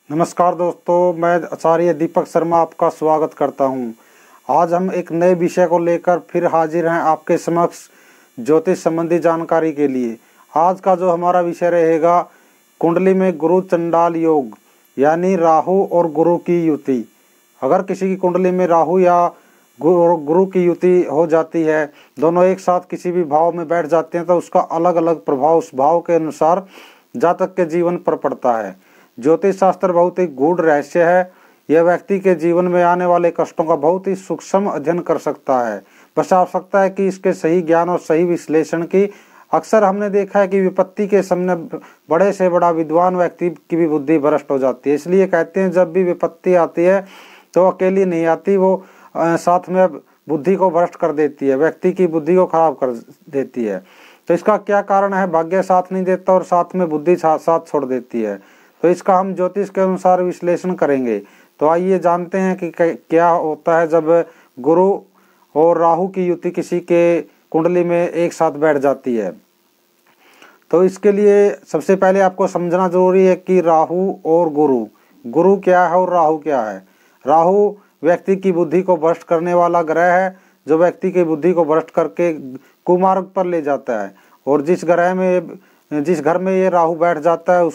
नमस्कार दोस्तों, मैं आचार्य दीपक शर्मा आपका स्वागत करता हूं। आज हम एक नए विषय को लेकर फिर हाजिर हैं आपके समक्ष ज्योतिष संबंधी जानकारी के लिए। आज का जो हमारा विषय रहेगा, कुंडली में गुरु चंडाल योग, यानी राहु और गुरु की युति। अगर किसी की कुंडली में राहु या गुरु की युति हो जाती है, दोनों एक साथ किसी भी भाव में बैठ जाते हैं, तो उसका अलग अलग प्रभाव उस भाव के अनुसार जातक के जीवन पर पड़ता है। ज्योतिष शास्त्र बहुत ही गूढ़ रहस्य है। यह व्यक्ति के जीवन में आने वाले कष्टों का बहुत ही सूक्ष्म अध्ययन कर सकता है। बस आवश्यकता है कि इसके सही ज्ञान और सही विश्लेषण की। अक्सर हमने देखा है कि विपत्ति के सामने बड़े से बड़ा विद्वान व्यक्ति की भी बुद्धि भ्रष्ट हो जाती है। इसलिए कहते हैं, जब भी विपत्ति आती है तो अकेली नहीं आती, वो साथ में बुद्धि को भ्रष्ट कर देती है, व्यक्ति की बुद्धि को खराब कर देती है। तो इसका क्या कारण है? भाग्य साथ नहीं देता और साथ में बुद्धि साथ छोड़ देती है। तो इसका हम ज्योतिष के अनुसार विश्लेषण करेंगे। तो आइए जानते हैं कि क्या होता है जब गुरु और राहु की युति किसी के कुंडली में एक साथ बैठ जाती है। तो इसके लिए सबसे पहले आपको समझना जरूरी है कि राहु और गुरु क्या है और राहु क्या है। राहु व्यक्ति की बुद्धि को भ्रष्ट करने वाला ग्रह है, जो व्यक्ति की बुद्धि को भ्रष्ट करके कुमार्ग पर ले जाता है। और जिस घर में ये राहु बैठ जाता है,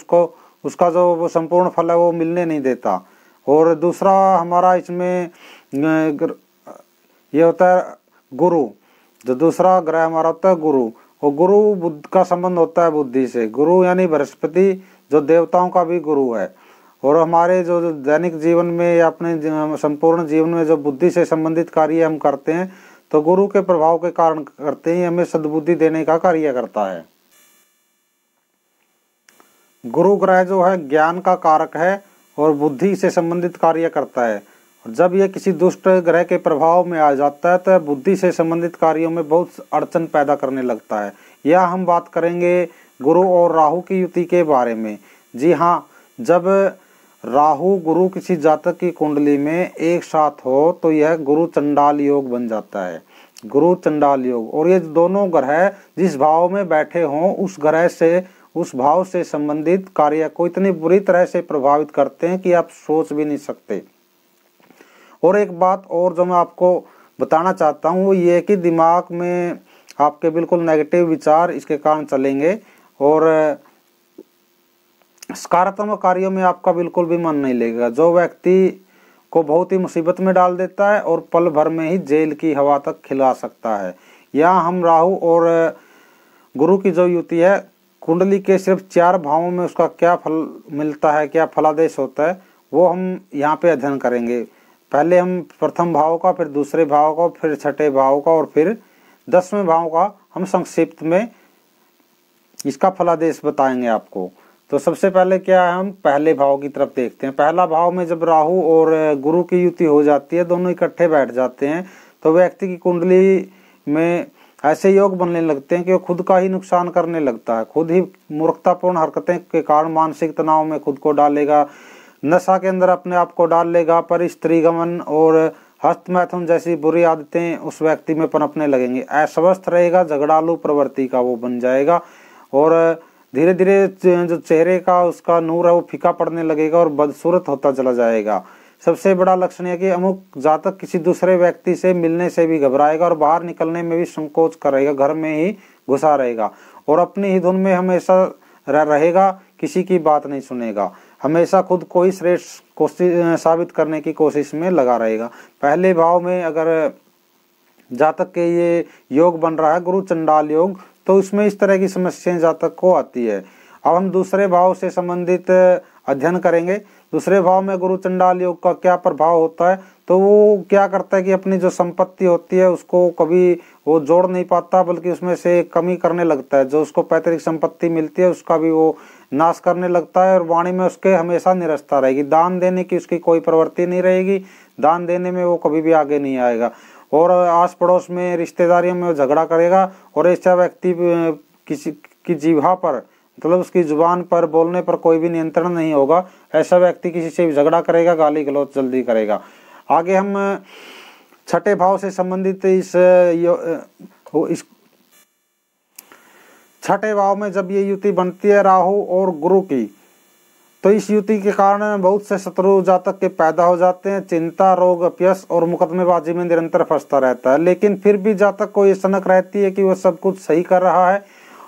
उसका जो वो संपूर्ण फल है वो मिलने नहीं देता। और दूसरा हमारा इसमें ये होता है गुरु। जो दूसरा ग्रह हमारा होता है गुरु, और गुरु बुद्ध का संबंध होता है बुद्धि से। गुरु यानी बृहस्पति, जो देवताओं का भी गुरु है। और हमारे जो दैनिक जीवन में या अपने संपूर्ण जीवन में जो बुद्धि से संबंधित कार्य हम करते हैं, तो गुरु के प्रभाव के कारण करते हैं, हमें सद्बुद्धि देने का कार्य करता है। गुरु ग्रह जो है ज्ञान का कारक है और बुद्धि से संबंधित कार्य करता है। और जब यह किसी दुष्ट ग्रह के प्रभाव में आ जाता है, तो बुद्धि से संबंधित कार्यों में बहुत अड़चन पैदा करने लगता है। यह हम बात करेंगे गुरु और राहु की युति के बारे में। जी हाँ, जब राहु गुरु किसी जातक की कुंडली में एक साथ हो तो यह गुरु चंडाल योग बन जाता है। गुरु चंडाल योग। और ये दोनों ग्रह जिस भाव में बैठे हों, उस भाव से संबंधित कार्य को इतनी बुरी तरह से प्रभावित करते हैं कि आप सोच भी नहीं सकते। और एक बात और जो मैं आपको बताना चाहता हूँ, वो ये है कि दिमाग में आपके बिल्कुल नेगेटिव विचार इसके कारण चलेंगे और सकारात्मक कार्यों में आपका बिल्कुल भी मन नहीं लगेगा, जो व्यक्ति को बहुत ही मुसीबत में डाल देता है और पल भर में ही जेल की हवा तक खिला सकता है। यहाँ हम राहु और गुरु की जो युति है, कुंडली के सिर्फ 4 भावों में उसका क्या फल मिलता है, क्या फलादेश होता है, वो हम यहाँ पे अध्ययन करेंगे। पहले हम प्रथम भाव का, फिर दूसरे भाव का, फिर छठे भाव का और फिर 10वें भाव का हम संक्षिप्त में इसका फलादेश बताएंगे आपको। तो सबसे पहले क्या है, हम पहले भाव की तरफ देखते हैं। पहला भाव में जब राहु और गुरु की युति हो जाती है, दोनों इकट्ठे बैठ जाते हैं, तो व्यक्ति की कुंडली में ऐसे योग बनने लगते हैं कि वो खुद का ही नुकसान करने लगता है। खुद ही मूर्खतापूर्ण हरकतें के कारण मानसिक तनाव में खुद को डालेगा, नशा के अंदर अपने आप को डाल लेगा, पर स्त्री गमन और हस्त मैथुन जैसी बुरी आदतें उस व्यक्ति में पनपने लगेंगी। अस्वस्थ रहेगा, झगड़ालू प्रवृत्ति का वो बन जाएगा और धीरे धीरे जो चेहरे का उसका नूर है वो फीका पड़ने लगेगा और बदसूरत होता चला जाएगा। सबसे बड़ा लक्षण है कि अमुक जातक किसी दूसरे व्यक्ति से मिलने से भी घबराएगा और बाहर निकलने में भी संकोच करेगा, घर में ही घुसा रहेगा और अपनी ही धुन में हमेशा रहेगा, किसी की बात नहीं सुनेगा, हमेशा खुद को ही श्रेष्ठ कोशिश साबित करने की कोशिश में लगा रहेगा। पहले भाव में अगर जातक के ये योग बन रहा है गुरु चंडाल योग, तो उसमें इस तरह की समस्याएं जातक को आती है। अब हम दूसरे भाव से संबंधित अध्ययन करेंगे। दूसरे भाव में गुरु चंडाल योग का क्या प्रभाव होता है, तो वो क्या करता है कि अपनी जो संपत्ति होती है उसको कभी वो जोड़ नहीं पाता, बल्कि उसमें से कमी करने लगता है। जो उसको पैतृक संपत्ति मिलती है उसका भी वो नाश करने लगता है और वाणी में उसके हमेशा निरस्ता रहेगी। दान देने की उसकी कोई प्रवृत्ति नहीं रहेगी, दान देने में वो कभी भी आगे नहीं आएगा और आस पड़ोस में रिश्तेदारियों में वो झगड़ा करेगा। और ऐसा व्यक्ति किसी की जीवा पर, मतलब उसकी जुबान पर, बोलने पर कोई भी नियंत्रण नहीं होगा। ऐसा व्यक्ति किसी से भी झगड़ा करेगा, गाली गलौज जल्दी करेगा। आगे हम छठे भाव से संबंधित इस छठे भाव में जब ये युति बनती है राहु और गुरु की, तो इस युति के कारण बहुत से शत्रु जातक के पैदा हो जाते हैं। चिंता, रोग, अपयश और मुकदमेबाजी में निरंतर फंसता रहता है, लेकिन फिर भी जातक को ये सनक रहती है कि वह सब कुछ सही कर रहा है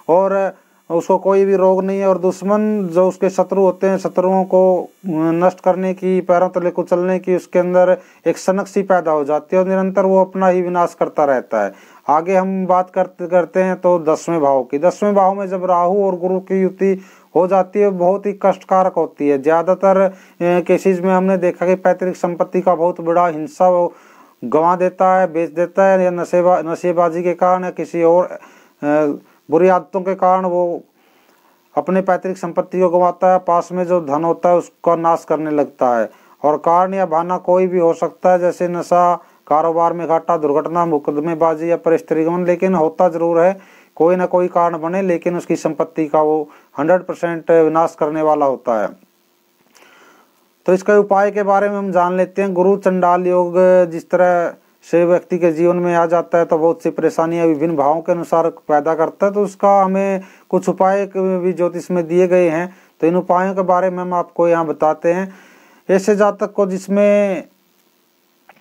और उसको कोई भी रोग नहीं है। और दुश्मन जो उसके शत्रु होते हैं, शत्रुओं को नष्ट करने की, पैरों तले कुचलने की उसके अंदर एक सनक सी पैदा हो जाती है और निरंतर वो अपना ही विनाश करता रहता है। आगे हम बात करते हैं तो 10वें भाव की। 10वें भाव में जब राहु और गुरु की युति हो जाती है, बहुत ही कष्टकारक होती है। ज़्यादातर केसेस में हमने देखा कि पैतृक संपत्ति का बहुत बड़ा हिस्सा वो गंवा देता है, बेच देता है, या नशेबाजी के कारण या किसी और बुरी आदतों के कारण वो अपने पैतृक संपत्ति को गंवाता है। पास में जो धन होता है उसका नाश करने लगता है। और कारण या बहाना कोई भी हो सकता है, जैसे नशा, कारोबार में घाटा, दुर्घटना, मुकदमेबाजी या परिस्थितिगमन, लेकिन होता जरूर है कोई ना कोई कारण बने, लेकिन उसकी संपत्ति का वो 100% विनाश करने वाला होता है। तो इसके उपाय के बारे में हम जान लेते हैं। गुरु चंडाल योग जिस तरह से व्यक्ति के जीवन में आ जाता है तो बहुत सी परेशानियां विभिन्न भावों के अनुसार पैदा करता है, तो उसका हमें कुछ उपाय भी ज्योतिष में दिए गए हैं। तो इन उपायों के बारे में हम आपको यहाँ बताते हैं। ऐसे जातक को जिसमें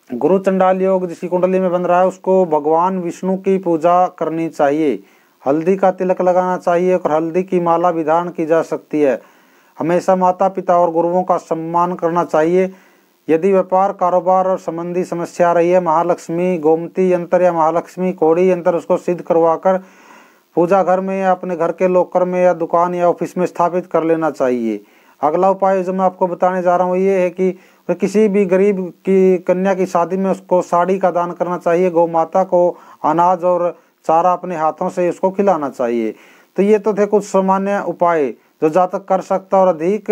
गुरु चंडाल योग जिसकी कुंडली में बन रहा है, उसको भगवान विष्णु की पूजा करनी चाहिए, हल्दी का तिलक लगाना चाहिए और हल्दी की माला विधान की जा सकती है। हमेशा माता पिता और गुरुओं का सम्मान करना चाहिए। यदि व्यापार, कारोबार और संबंधी समस्या आ रही है, महालक्ष्मी गोमती यंत्र या महालक्ष्मी कोड़ी यंत्र उसको सिद्ध करवाकर पूजा घर में या अपने घर के लॉकर में या दुकान या ऑफिस में स्थापित कर लेना चाहिए। अगला उपाय जो मैं आपको बताने जा रहा हूँ ये है कि किसी भी गरीब की कन्या की शादी में उसको साड़ी का दान करना चाहिए। गौ माता को अनाज और चारा अपने हाथों से उसको खिलाना चाहिए। तो ये तो थे कुछ सामान्य उपाय जो जातक कर सकता है। और अधिक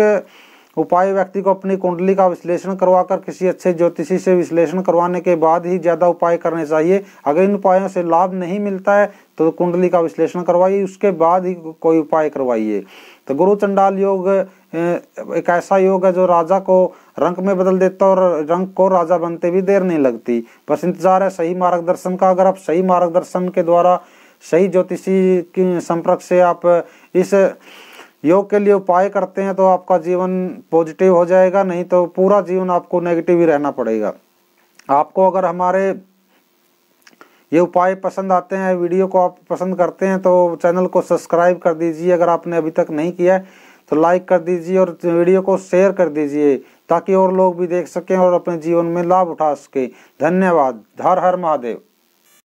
उपाय व्यक्ति को अपनी कुंडली का विश्लेषण करवाकर किसी अच्छे ज्योतिषी से विश्लेषण करवाने के बाद ही ज्यादा उपाय करने चाहिए। अगर इन उपायों से लाभ नहीं मिलता है तो कुंडली का विश्लेषण करवाइए, उसके बाद ही कोई उपाय करवाइए। तो गुरु चंडाल योग एक ऐसा योग है जो राजा को रंक में बदल देता है और रंक को राजा बनते भी देर नहीं लगती। बस इंतजार है सही मार्गदर्शन का। अगर आप सही मार्गदर्शन के द्वारा सही ज्योतिषी के संपर्क से आप इस योग के लिए उपाय करते हैं तो आपका जीवन पॉजिटिव हो जाएगा, नहीं तो पूरा जीवन आपको नेगेटिव ही रहना पड़ेगा। आपको अगर हमारे ये उपाय पसंद आते हैं, वीडियो को आप पसंद करते हैं, तो चैनल को सब्सक्राइब कर दीजिए। अगर आपने अभी तक नहीं किया है तो लाइक कर दीजिए और वीडियो को शेयर कर दीजिए ताकि और लोग भी देख सकें और अपने जीवन में लाभ उठा सकें। धन्यवाद। हर हर महादेव।